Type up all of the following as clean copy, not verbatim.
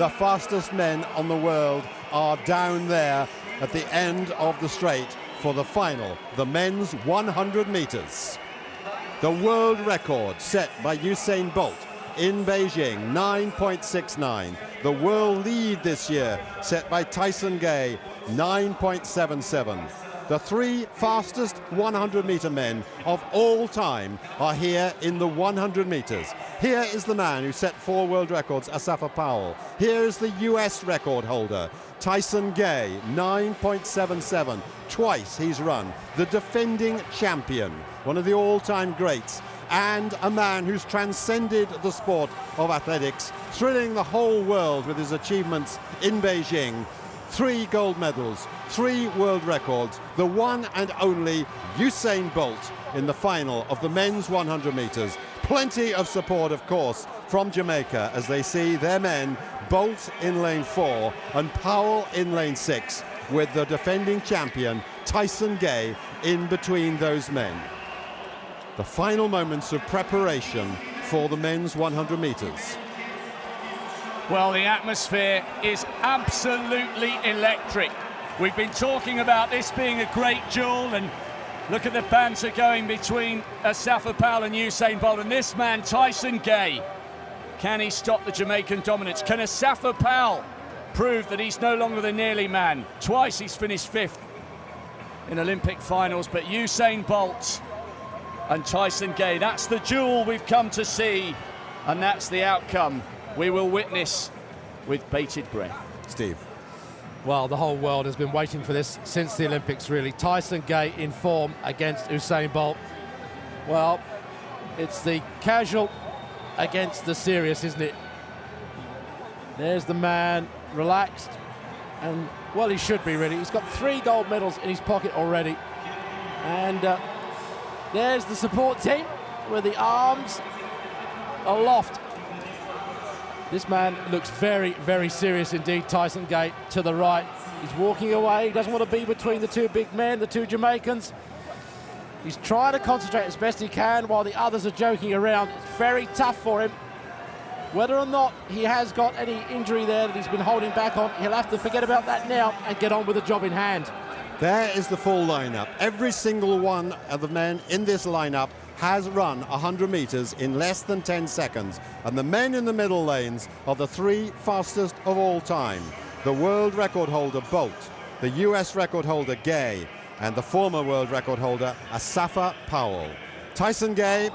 The fastest men on the world are down there at the end of the straight for the final, the men's 100 meters. The world record set by Usain Bolt in Beijing, 9.69. The world lead this year set by Tyson Gay, 9.77. The three fastest 100-meter men of all time are here in the 100 meters. Here is the man who set 4 world records, Asafa Powell. Here is the US record holder, Tyson Gay, 9.77. Twice he's run. The defending champion, one of the all-time greats, and a man who's transcended the sport of athletics, thrilling the whole world with his achievements in Beijing. 3 gold medals, 3 world records, the one and only Usain Bolt in the final of the men's 100 meters. Plenty of support, of course, from Jamaica as they see their men, Bolt in lane 4 and Powell in lane 6, with the defending champion, Tyson Gay, in between those men. The final moments of preparation for the men's 100 meters. Well, the atmosphere is absolutely electric. We've been talking about this being a great duel, and look at the banter going between Asafa Powell and Usain Bolt. And this man, Tyson Gay, can he stop the Jamaican dominance? Can Asafa Powell prove that he's no longer the nearly man? Twice he's finished 5th in Olympic finals, but Usain Bolt and Tyson Gay, that's the duel we've come to see, and that's the outcome we will witness with bated breath. Steve. Well, the whole world has been waiting for this since the Olympics, really. Tyson Gay in form against Usain Bolt. Well, it's the casual against the serious, isn't it? There's the man, relaxed, and, well, he should be, really. He's got 3 gold medals in his pocket already. And there's the support team with the arms aloft. This man looks very, very serious indeed, Tyson Gay, to the right. He's walking away. He doesn't want to be between the 2 big men, the 2 Jamaicans. He's trying to concentrate as best he can while the others are joking around. It's very tough for him. Whether or not he has got any injury there that he's been holding back on, he'll have to forget about that now and get on with the job in hand. There is the full lineup. Every single one of the men in this lineup has run 100 meters in less than 10 seconds. And the men in the middle lanes are the 3 fastest of all time. The world record holder, Bolt, the US record holder, Gay, and the former world record holder, Asafa Powell. Tyson Gay,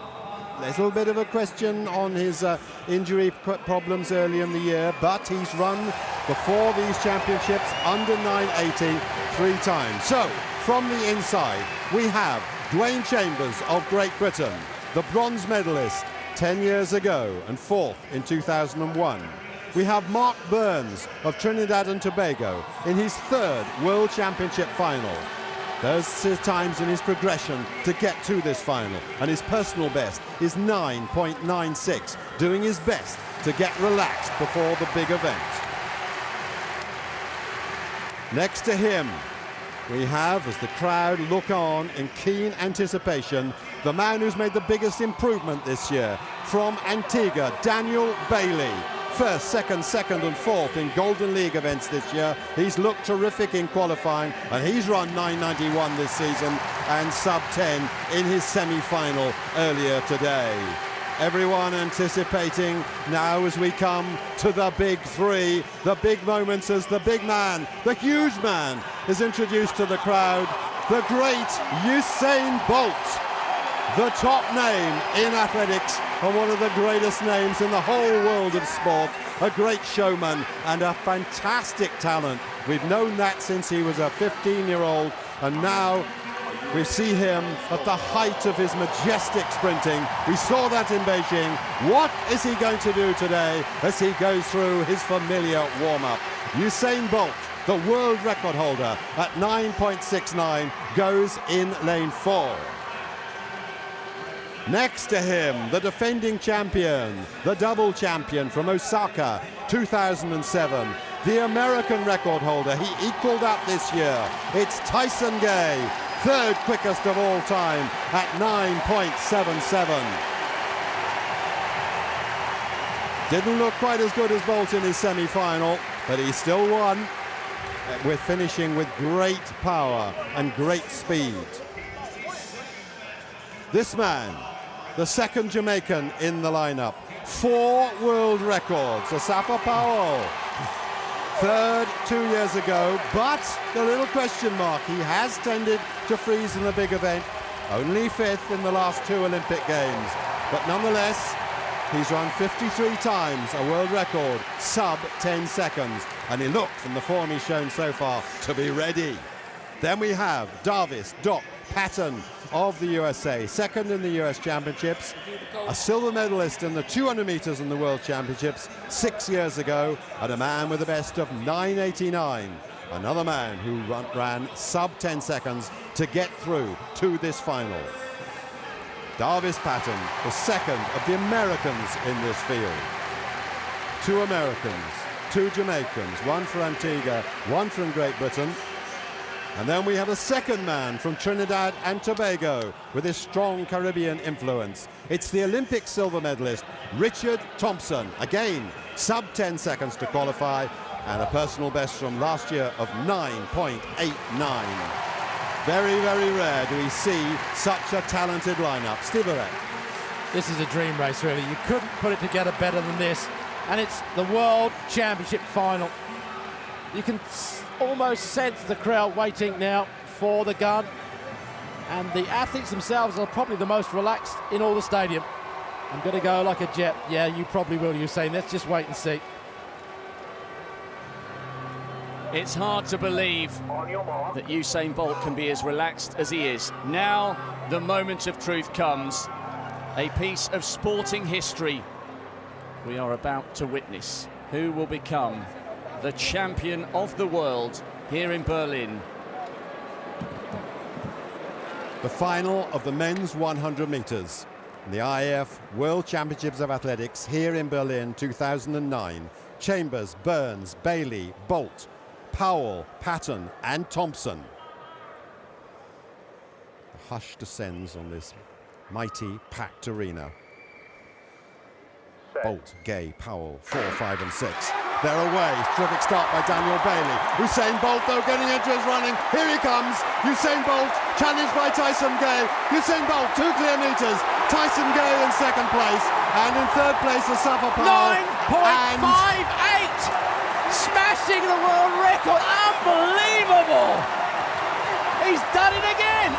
there's a little bit of a question on his injury problems early in the year, but he's run before these championships under 980 3 times. So, from the inside, we have Dwayne Chambers of Great Britain, the bronze medalist 10 years ago and 4th in 2001. We have Mark Burns of Trinidad and Tobago in his 3rd World Championship final. Those his times in his progression to get to this final, and his personal best is 9.96, doing his best to get relaxed before the big event. Next to him, we have, as the crowd look on in keen anticipation, the man who's made the biggest improvement this year from Antigua, Daniel Bailey. 1st, 2nd, and 4th in Golden League events this year. He's looked terrific in qualifying, and he's run 9.91 this season and sub-10 in his semi-final earlier today. Everyone anticipating now as we come to the big 3, the big moments as the big man, the huge man, is introduced to the crowd, the great Usain Bolt, the top name in athletics and one of the greatest names in the whole world of sport, a great showman and a fantastic talent. We've known that since he was a 15-year-old, and now we see him at the height of his majestic sprinting. We saw that in Beijing. What is he going to do today as he goes through his familiar warm-up? Usain Bolt, the world record holder at 9.69, goes in lane 4. Next to him, the defending champion, the double champion from Osaka 2007, the American record holder. He equaled up this year. It's Tyson Gay, 3rd quickest of all time at 9.77. Didn't look quite as good as Bolt in his semi-final, but he still won, with finishing with great power and great speed. This man, the second Jamaican in the lineup, 4 world records. Asafa Powell, third 2 years ago, but the little question mark, he has tended to freeze in the big event, only 5th in the last 2 Olympic Games, but nonetheless, he's run 53 times, a world record, sub 10 seconds, and he looked, from the form he's shown so far, to be ready. Then we have Davis Doc Patton of the USA, second in the US Championships, a silver medalist in the 200 meters in the World Championships 6 years ago, and a man with a best of 9:89. Another man who ran sub 10 seconds to get through to this final. Davis Patton, the second of the Americans in this field. 2 Americans, 2 Jamaicans, 1 for Antigua, 1 from Great Britain. And then we have a second man from Trinidad and Tobago with his strong Caribbean influence. It's the Olympic silver medalist, Richard Thompson. Again, sub 10 seconds to qualify, and a personal best from last year of 9.89. Very, very rare do we see such a talented lineup. Steve Arett. This is a dream race, really. You couldn't put it together better than this. And it's the World Championship final. You can almost sense the crowd waiting now for the gun. And the athletes themselves are probably the most relaxed in all the stadium. I'm going to go like a jet. Yeah, you probably will, Usain. Let's just wait and see. It's hard to believe that Usain Bolt can be as relaxed as he is. Now the moment of truth comes. A piece of sporting history we are about to witness. Who will become the champion of the world here in Berlin? The final of the men's 100 meters. The IAF World Championships of Athletics here in Berlin 2009. Chambers, Burns, Bailey, Bolt, Powell, Patton and Thompson. The hush descends on this mighty packed arena. Bolt, Gay, Powell, 4, 5 and 6. They're away. Terrific start by Daniel Bailey. Usain Bolt, though, getting into his running. Here he comes. Usain Bolt, challenged by Tyson Gay. Usain Bolt, 2 clear meters. Tyson Gay in second place. And in third place, Asafa Powell. 9.58! Smashing the world record. Unbelievable! He's done it again.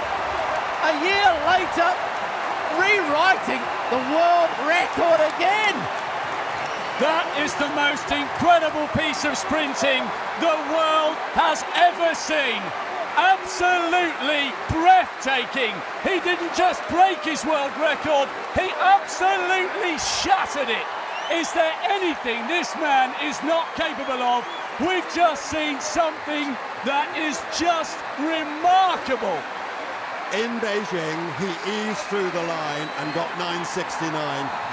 A year later, rewriting the world record again. That is the most incredible piece of sprinting the world has ever seen. Absolutely breathtaking. He didn't just break his world record, he absolutely shattered it. Is there anything this man is not capable of? We've just seen something that is just remarkable. In Beijing, he eased through the line and got 9.69.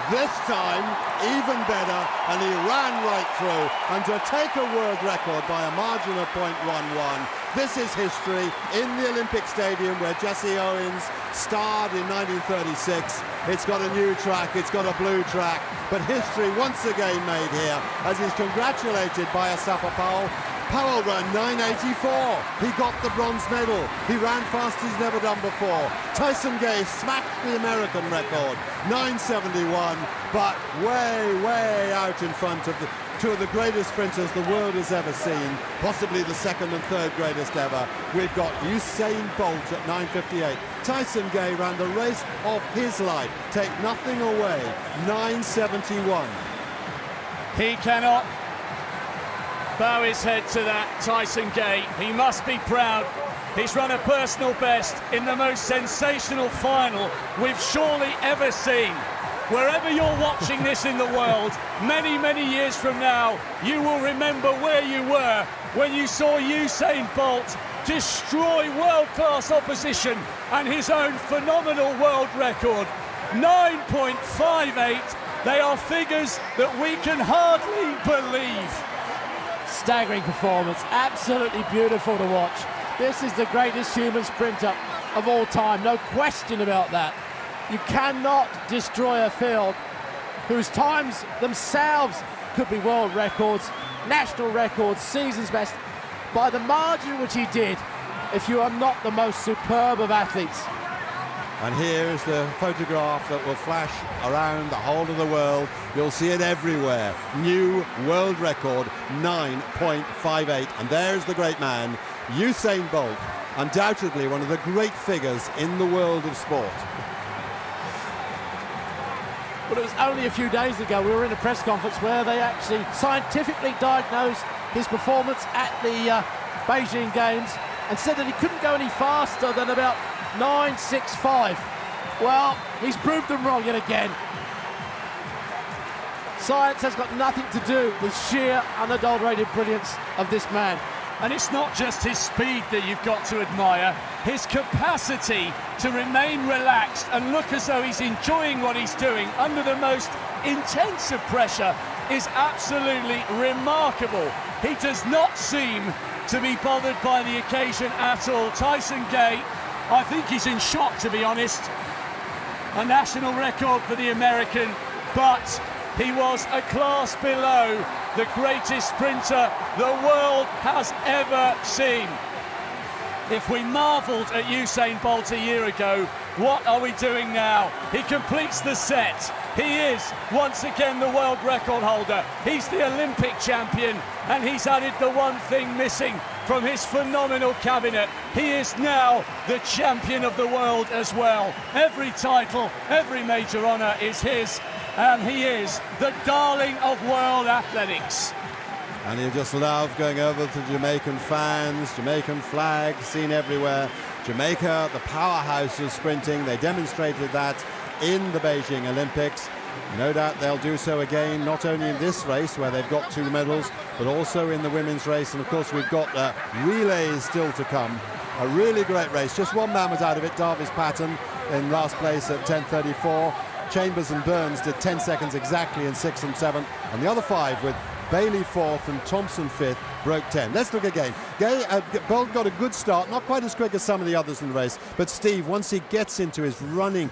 This time, even better, and he ran right through. And to take a world record by a margin of 0.11, this is history in the Olympic Stadium where Jesse Owens starred in 1936. It's got a new track, it's got a blue track, but history once again made here as he's congratulated by Asafa Powell. Powell ran 9.84. He got the bronze medal. He ran fast as he's never done before. Tyson Gay smacked the American record, 9.71, but way out in front of the 2 of the greatest sprinters the world has ever seen, possibly the second and third greatest ever. We've got Usain Bolt at 9.58. Tyson Gay ran the race of his life. Take nothing away, 9.71. He cannot bow his head to that, Tyson Gay. He must be proud. He's run a personal best in the most sensational final we've surely ever seen. Wherever you're watching this in the world, many years from now, you will remember where you were when you saw Usain Bolt destroy world-class opposition and his own phenomenal world record. 9.58. They are figures that we can hardly believe. Staggering performance, absolutely beautiful to watch. This is the greatest human sprinter of all time, no question about that. You cannot destroy a field whose times themselves could be world records, national records, season's best, by the margin which he did, if you are not the most superb of athletes. And here is the photograph that will flash around the whole of the world. You'll see it everywhere. New world record, 9.58. And there's the great man, Usain Bolt, undoubtedly one of the great figures in the world of sport. Well, it was only a few days ago we were in a press conference where they actually scientifically diagnosed his performance at the Beijing Games and said that he couldn't go any faster than about 9.65. Well, he's proved them wrong yet again. Science has got nothing to do with sheer unadulterated brilliance of this man. And it's not just his speed that you've got to admire, his capacity to remain relaxed and look as though he's enjoying what he's doing under the most intense of pressure is absolutely remarkable. He does not seem to be bothered by the occasion at all. Tyson Gay, I think he's in shock, to be honest. A national record for the American, but he was a class below the greatest sprinter the world has ever seen. If we marvelled at Usain Bolt a year ago, what are we doing now? He completes the set. He is once again the world record holder. He's the Olympic champion, and he's added the one thing missing from his phenomenal cabinet. He is now the champion of the world as well. Every title, every major honour is his, and he is the darling of world athletics. And you just love going over to Jamaican fans, Jamaican flags seen everywhere. Jamaica, the powerhouse of sprinting, they demonstrated that in the Beijing Olympics. No doubt they'll do so again, not only in this race where they've got 2 medals, but also in the women's race. And of course we've got relays still to come. A really great race. Just one man was out of it, Darvis Patton, in last place at 10:34. Chambers and Burns did 10 seconds exactly in 6th and 7th, and the other 5 with Bailey 4th and Thompson 5th broke 10. Let's look again. Bolt got a good start, not quite as quick as some of the others in the race, but Steve, once he gets into his running,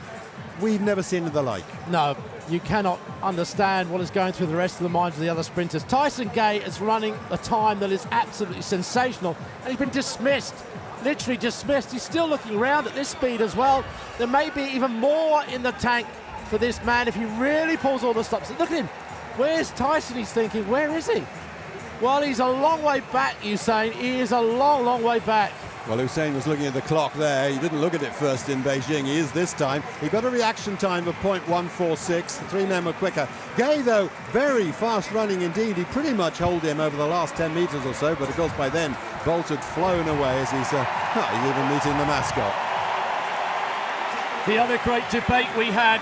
we've never seen the like. No, you cannot understand what is going through the rest of the minds of the other sprinters. Tyson Gay is running a time that is absolutely sensational, and he's been dismissed, literally dismissed. He's still looking around at this speed as well. There may be even more in the tank for this man if he really pulls all the stops. Look at him. Where's Tyson? He's thinking, where is he? Well, he's a long way back, Usain. He is a long, long way back. Well, Usain was looking at the clock there. He didn't look at it first in Beijing. He is this time. He got a reaction time of 0.146. The 3 men were quicker. Gay, though, very fast running indeed. He pretty much held him over the last 10 metres or so, but of course by then Bolt had flown away as he's even meeting the mascot. The other great debate we had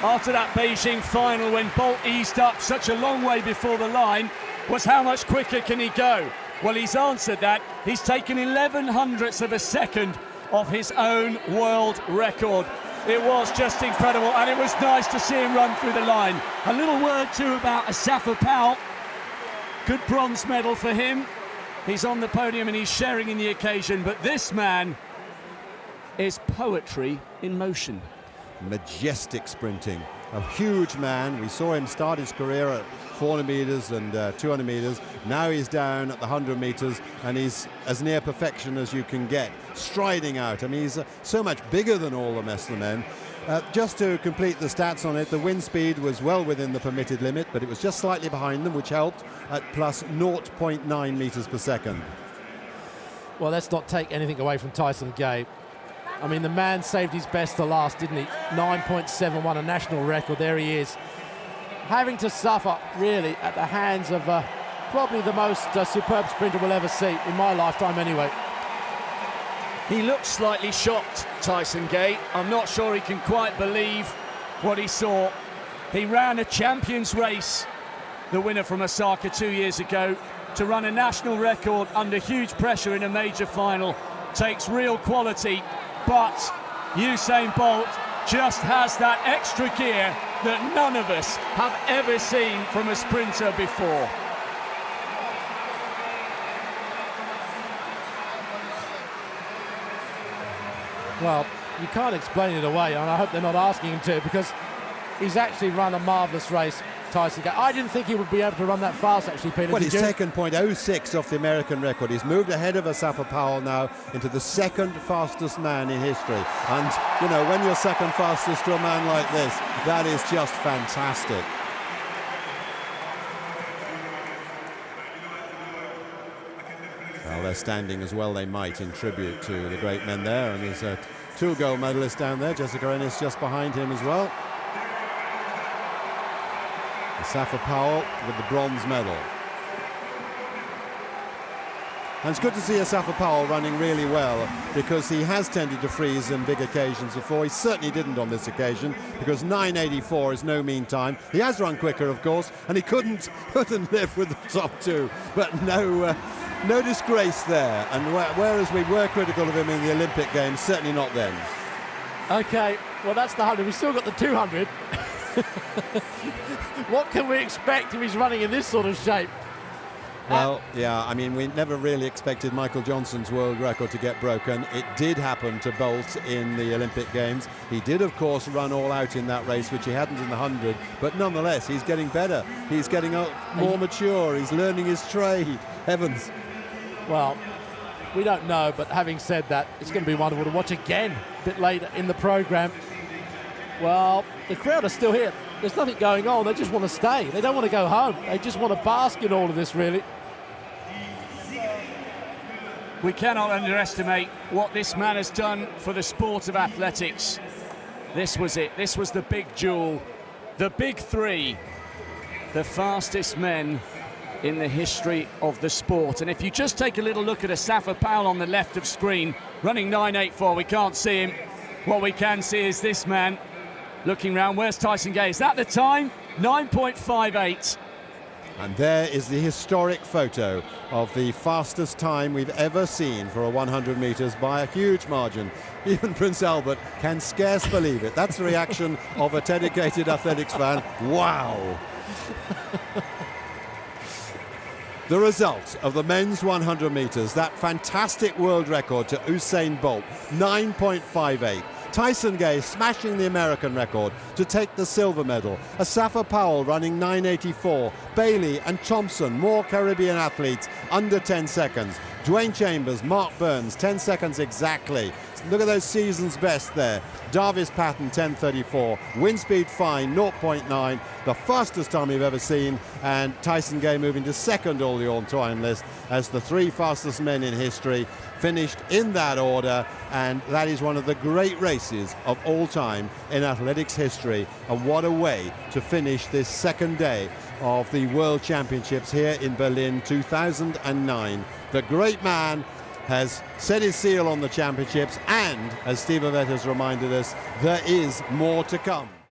after that Beijing final, when Bolt eased up such a long way before the line, was how much quicker can he go? Well, he's answered that. He's taken 11/100ths of a second off his own world record. It was just incredible, and it was nice to see him run through the line. A little word too about Asafa Powell. Good bronze medal for him. He's on the podium and he's sharing in the occasion, but this man is poetry in motion. Majestic sprinting, a huge man. We saw him start his career at 400 metres and 200 metres. Now he's down at the 100 metres and he's as near perfection as you can get, striding out. I mean, he's so much bigger than all the rest of the men. Just to complete the stats on it, the wind speed was well within the permitted limit, but it was just slightly behind them, which helped at plus 0.9 metres per second. Well, let's not take anything away from Tyson Gay. I mean, the man saved his best to last, didn't he? 9.71, a national record. There he is. Having to suffer, really, at the hands of probably the most superb sprinter we'll ever see, in my lifetime anyway. He looks slightly shocked, Tyson Gay. I'm not sure he can quite believe what he saw. He ran a champion's race, the winner from Osaka 2 years ago. To run a national record under huge pressure in a major final takes real quality. But Usain Bolt just has that extra gear that none of us have ever seen from a sprinter before. Well, you can't explain it away, and I hope they're not asking him to, because he's actually run a marvellous race, Tyson Gay. I didn't think he would be able to run that fast, actually, Peter. Well, he's taken .06 off the American record. He's moved ahead of Asafa Powell now into the second fastest man in history. And, you know, when you're second fastest to a man like this, that is just fantastic. Well, they're standing as well they might in tribute to the great men there. And there's two gold medalists down there. Jessica Ennis just behind him as well. Asafa Powell with the bronze medal. And it's good to see Asafa Powell running really well, because he has tended to freeze in big occasions before. He certainly didn't on this occasion, because 9:84 is no mean time. He has run quicker, of course, and he couldn't live with the top two. But no disgrace there. And whereas we were critical of him in the Olympic Games, certainly not then. Okay, well, that's the 100. We've still got the 200. What can we expect if he's running in this sort of shape? Well, yeah, I mean, we never really expected Michael Johnson's world record to get broken. It did happen to Bolt in the Olympic Games. He did, of course, run all out in that race, which he hadn't in the 100. But nonetheless, he's getting better. He's getting more mature. He's learning his trade. Heavens. Well, we don't know, but having said that, it's going to be wonderful to watch again a bit later in the programme. Well, the crowd are still here. There's nothing going on. They just want to stay. They don't want to go home. They just want to bask in all of this, really. We cannot underestimate what this man has done for the sport of athletics. This was it. This was the big jewel. The big three. The fastest men in the history of the sport. And if you just take a little look at Asafa Powell on the left of screen, running 9:84, we can't see him. What we can see is this man looking round. Where's Tyson Gay? Is that the time? 9.58. And there is the historic photo of the fastest time we've ever seen for a 100 metres by a huge margin. Even Prince Albert can scarce believe it. That's the reaction of a dedicated athletics fan. Wow. The result of the men's 100 metres, that fantastic world record to Usain Bolt, 9.58. Tyson Gay smashing the American record to take the silver medal. Asafa Powell running 9:84. Bailey and Thompson, more Caribbean athletes, under 10 seconds. Dwayne Chambers, Mark Burns, 10 seconds exactly. Look at those season's best there. Darvis Patton, 10:34. Wind speed fine, 0.9. The fastest time we've ever seen. And Tyson Gay moving to second all the all-time list as the three fastest men in history, finished in that order. And that is one of the great races of all time in athletics history. And what a way to finish this second day of the World Championships here in Berlin 2009. The great man has set his seal on the championships, and as Steve Ovett has reminded us, there is more to come.